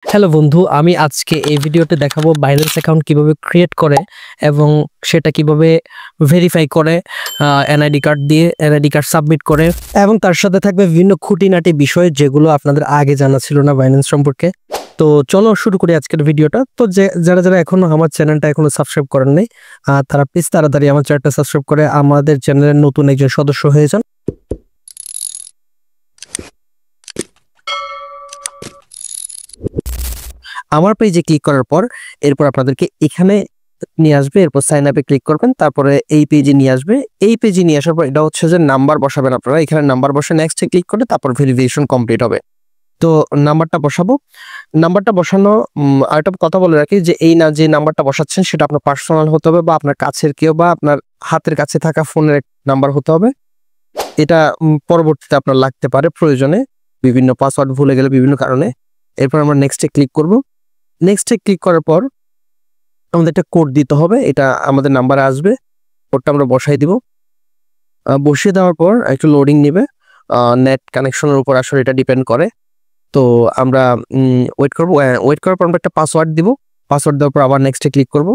Hello বন্ধু, আমি আজকে এই ভিডিওতে দেখাবো বাইন্যান্স অ্যাকাউন্ট কিভাবে ক্রিয়েট করে এবং সেটা কিভাবে ভেরিফাই করে এনআইডি কার্ড দিয়ে এনআইডি কার্ড সাবমিট করে, এবং তার সাথে থাকবে বিভিন্ন খুঁটিনাটি বিষয় যেগুলো আপনাদের আগে জানা ছিল না বাইন্যান্স সম্পর্কে। তো চলো শুরু করি আজকের ভিডিওটা। তো যারা যারা এখনো আমার চ্যানেলটা এখনো সাবস্ক্রাইব করেন নাই, তারা প্লিজ তাড়াতাড়ি আমার চ্যানেলটা সাবস্ক্রাইব করে আমাদের চ্যানেলের নতুন একজন সদস্য হয়ে যান। আমার পেজে ক্লিক করার পর এরপর আপনাদেরকে এখানে নিয়ে আসবে, এরপর সাইন আপে ক্লিক করবেন, তারপরে এই পেজে নিয়ে আসবে। এই পেজে নিয়ে আসার পর এটা হচ্ছে যে নাম্বার বসাবেন আপনারা। এখানে নাম্বার বসে নেক্সটে ক্লিক করে তারপর ভেরিফিকেশন কমপ্লিট হবে। তো নাম্বারটা বসাবো। নাম্বারটা বসানো আরেকটা কথা বলে রাখি যে যে নাম্বারটা বসাচ্ছেন সেটা আপনার পার্সোনাল হতে হবে বা আপনার কাছের কেউ বা আপনার হাতের কাছে থাকা ফোনের নাম্বার হতে হবে। এটা পরবর্তীতে আপনার লাগতে পারে প্রয়োজনে, বিভিন্ন পাসওয়ার্ড ভুলে গেলে বিভিন্ন কারণে। এরপর আমরা নেক্সটে ক্লিক করব। নেক্সটে ক্লিক করার পর আমাদের একটা কোড দিতে হবে, এটা আমাদের নাম্বারে আসবে। কোডটা আমরা বসাই দিব। বসিয়ে দেওয়ার পর একটু লোডিং নেবে, নেট কানেকশনের উপর আসলে এটা ডিপেন্ড করে। তো আমরা ওয়েট করব। ওয়েট করার পর আমরা একটা পাসওয়ার্ড দিব। পাসওয়ার্ড দেওয়ার পর আবার নেক্সটে ক্লিক করব।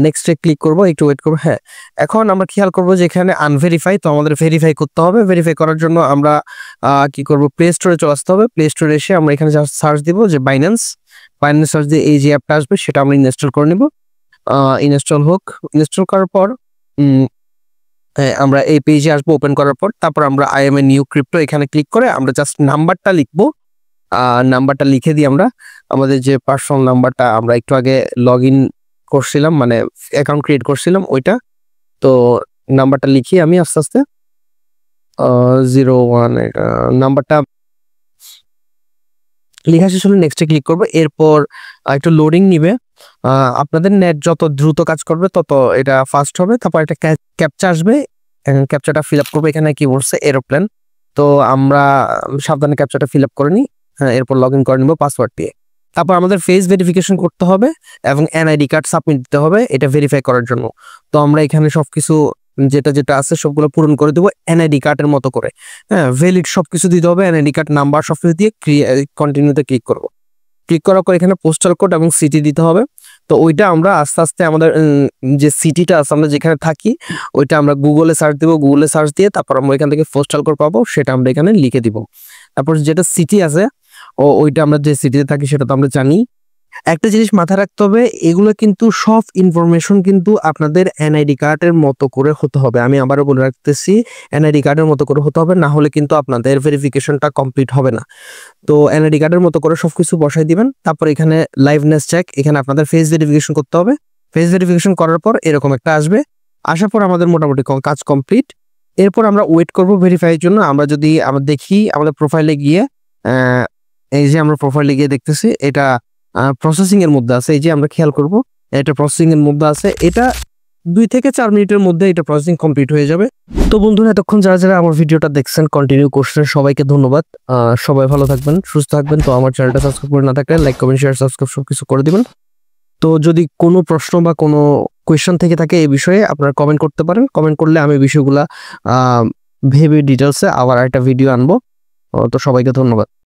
নেক্সটে ক্লিক করব, একটু ওয়েট করব। হ্যাঁ, এখন আমরা খেয়াল করব যে এখানে আনভেরিফাই, তো আমাদের ভেরিফাই করতে হবে। ভেরিফাই করার জন্য আমরা কি করব, প্লে স্টোরে চলে আসতে হবে। প্লে স্টোরে এসে আমরা এখানে সার্চ দিব যে বাইন্যান্স সার্চ দিয়ে এই যে অ্যাপটা আসবে সেটা আমরা ইনস্টল করে নিব। ইনস্টল হোক। ইনস্টল করার পর আমরা এই পেজে আসবো। ওপেন করার পর তারপর আমরা I M a new crypto এখানে ক্লিক করে আমরা জাস্ট নাম্বারটা লিখবো। নাম্বারটা লিখে দিই আমরা আমাদের যে পার্সোনাল নাম্বারটা আমরা একটু আগে লগ ইন করছিলাম, মানে অ্যাকাউন্ট ক্রিয়েট করছিলাম ওইটা। তো নাম্বারটা লিখি আমি আস্তে আস্তে 01 নাম্বারটা লেখা শেষ হলে নেক্সটে ক্লিক করবো। এরপর একটু লোডিং নিবে। আপনাদের নেট যত দ্রুত কাজ করবে তত এটা ফাস্ট হবে। তারপর একটা ক্যাপচা আসবে, ক্যাপচাটা ফিল আপ করবো। এখানে কি বলছে এরোপ্লেন, তো আমরা সাবধানে ক্যাপচাটা ফিল আপ করে নিই। এরপর লগ ইন করে নিব পাসওয়ার্ড দিয়ে। তারপর আমাদের ফেস ভেরিফিকেশন করতে হবে এবং এনআইডি কার্ড সাবমিট দিতে হবে এটা ভেরিফাই করার জন্য। তো আমরা এখানে সবকিছু যেটা যেটা আছে সবগুলো পূরণ করে দেবো এনআইডি কার্ডের মতো করে। হ্যাঁ, ভ্যালিড সবকিছু দিতে হবে, এনআইডি কার্ড নাম্বার সবকিছু দিয়ে কন্টিনিউতে ক্লিক করব। ক্লিক করার পর এখানে পোস্টাল কোড এবং সিটি দিতে হবে। তো ওইটা আমরা আস্তে আস্তে আমাদের যে সিটিটা আছে আমরা যেখানে থাকি ওইটা আমরা গুগলে সার্চ দিব। গুগলে সার্চ দিয়ে তারপর আমরা এখান থেকে পোস্টাল কোড পাবো, সেটা আমরা এখানে লিখে দিব। তারপর যেটা সিটি আছে ওইটা আমরা যে সিটিতে থাকি সেটা তো আমরা জানি। একটা জিনিস মাথায় রাখতে হবে, এগুলো কিন্তু সব ইনফরমেশন কিন্তু আপনাদের এনআইডি কার্ডের মতো করে হতে হবে। আমি আবারও বলে রাখতেছি, এনআইডি কার্ডের মতো করে হতে হবে, না হলে কিন্তু আপনাদের ভেরিফিকেশনটা কমপ্লিট হবে না। তো এনআইডি কার্ডের মতো করে সবকিছু বসাই দিবেন। তারপর এখানে লাইভনেস চেক, এখানে আপনাদের ফেস ভেরিফিকেশন করতে হবে। ফেস ভেরিফিকেশন করার পর এরকম একটা আসবে। আসার পর আমাদের মোটামুটি কাজ কমপ্লিট। এরপর আমরা ওয়েট করব ভেরিফাইয়ের জন্য। আমরা যদি আমরা দেখি আমাদের প্রোফাইলে গিয়ে, এই যে আমরা প্রোফাইলে গিয়ে দেখতেছি এটা প্রসেসিং এর মধ্যে আছে। এই যে আমরা খেয়াল করব এটা প্রসেসিং এর মধ্যে আছে। এটা 2 থেকে 4 মিনিটের মধ্যে এটা প্রসেসিং কমপ্লিট হয়ে যাবে। তো বন্ধুরা, এতক্ষণ যারা যারা আমার ভিডিওটা দেখছেন কন্টিনিউ করছেন সবাইকে ধন্যবাদ। সবাই ভালো থাকবেন, সুস্থ থাকবেন। তো আমার চ্যানেলটা সাবস্ক্রাইব করে না থাকলে লাইক কমেন্ট শেয়ার সাবস্ক্রাইব সবকিছু করে দিবেন। তো যদি কোনো প্রশ্ন বা কোনো কোয়েশ্চেন থেকে থাকে এই বিষয়ে আপনারা কমেন্ট করতে পারেন। কমেন্ট করলে আমি বিষয়গুলা ভেবে ডিটেলসে আবার একটা ভিডিও আনবো। তো সবাইকে ধন্যবাদ।